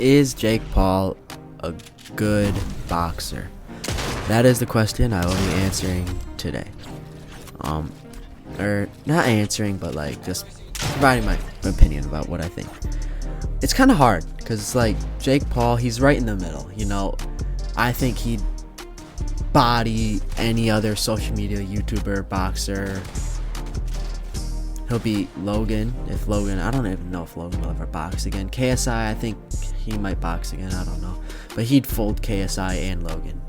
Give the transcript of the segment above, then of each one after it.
Is Jake Paul a good boxer? That is the question I will be answering today. Or not answering, but like just providing my opinion about what I think. It's kind of hard because it's like Jake Paul, he's right in the middle. You know, I think he'd body any other social media YouTuber, boxer. He'll beat Logan. If Logan, I don't even know if Logan will ever box again. KSI, I think he might box again. I don't know. But he'd fold KSI and Logan.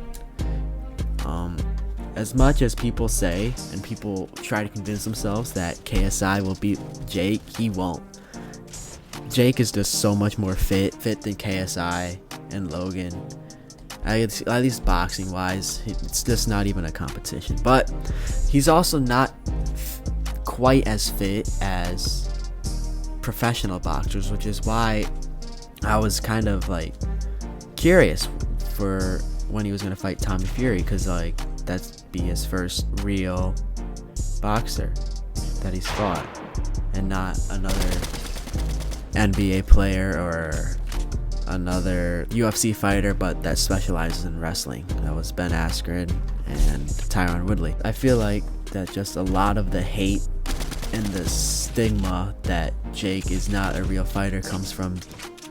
As much as people say, and people try to convince themselves that KSI will beat Jake, he won't. Jake is just so much more fit than KSI and Logan. At least boxing wise, it's just not even a competition. But he's also not quite as fit as professional boxers, which is why I was kind of like curious for when he was gonna fight Tommy Fury, because like that'd be his first real boxer that he's fought, and not another NBA player or another UFC fighter, but that specializes in wrestling. That was Ben Askren and Tyron Woodley. I feel like that just a lot of the hate and the stigma that Jake is not a real fighter comes from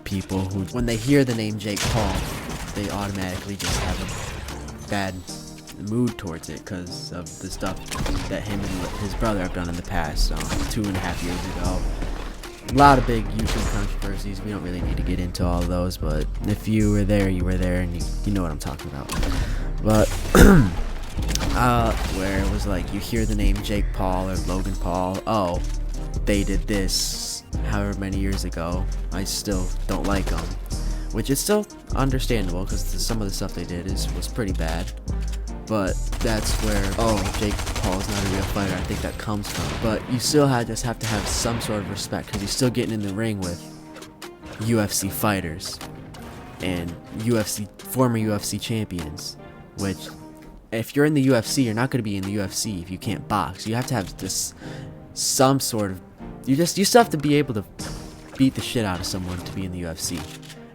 people who, when they hear the name Jake Paul, they automatically just have a bad mood towards it because of the stuff that him and his brother have done in the past, 2.5 years ago. A lot of big YouTube controversies. We don't really need to get into all of those, but if you were there, you were there, and you know what I'm talking about. But where it was like you hear the name Jake Paul or Logan Paul, oh, they did this however many years ago, I still don't like them, which is still understandable because some of the stuff they did was pretty bad. But that's where, oh, Jake Paul is not a real fighter, I think that comes from. But you still just have to have some sort of respect because you're still getting in the ring with UFC fighters and former UFC champions, which if you're in the UFC, you're not going to be in the UFC if you can't box. You have to have this some sort of, you still have to be able to beat the shit out of someone to be in the UFC.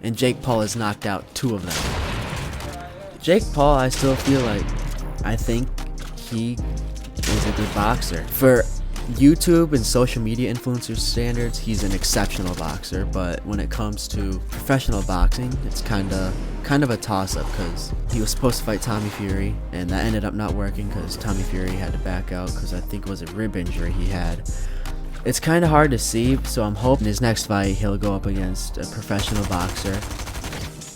And Jake Paul has knocked out 2 of them. Jake Paul, I still feel like, I think he is a good boxer. For YouTube and social media influencers standards, he's an exceptional boxer, but when it comes to professional boxing, it's kind of a toss-up because he was supposed to fight Tommy Fury, and that ended up not working because Tommy Fury had to back out because I think it was a rib injury he had. It's kind of hard to see, so I'm hoping his next fight he'll go up against a professional boxer.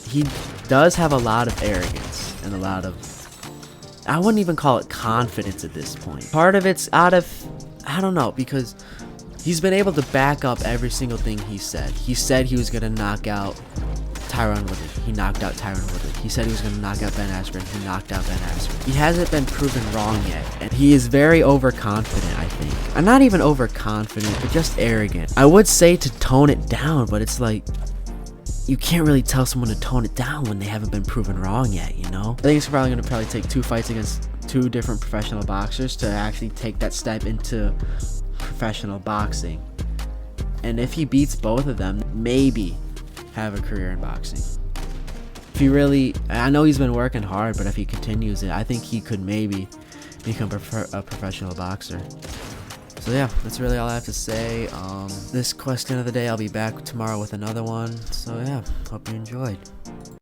He does have a lot of arrogance and a lot of, I wouldn't even call it confidence at this point. Part of it's out of, I don't know, because he's been able to back up every single thing he said. He said he was going to knock out Tyron Woodley. He knocked out Tyron Woodley. He said he was going to knock out Ben Askren. He knocked out Ben Askren. He hasn't been proven wrong yet, and he is very overconfident, I think. I'm not even overconfident, but just arrogant. I would say to tone it down, but it's like, you can't really tell someone to tone it down when they haven't been proven wrong yet, you know? I think it's probably going to take 2 fights against 2 different professional boxers to actually take that step into professional boxing. And if he beats both of them, maybe have a career in boxing. If he really, I know he's been working hard, but if he continues it, I think he could maybe become a professional boxer. So yeah, that's really all I have to say. This question of the day, I'll be back tomorrow with another one. So yeah, hope you enjoyed.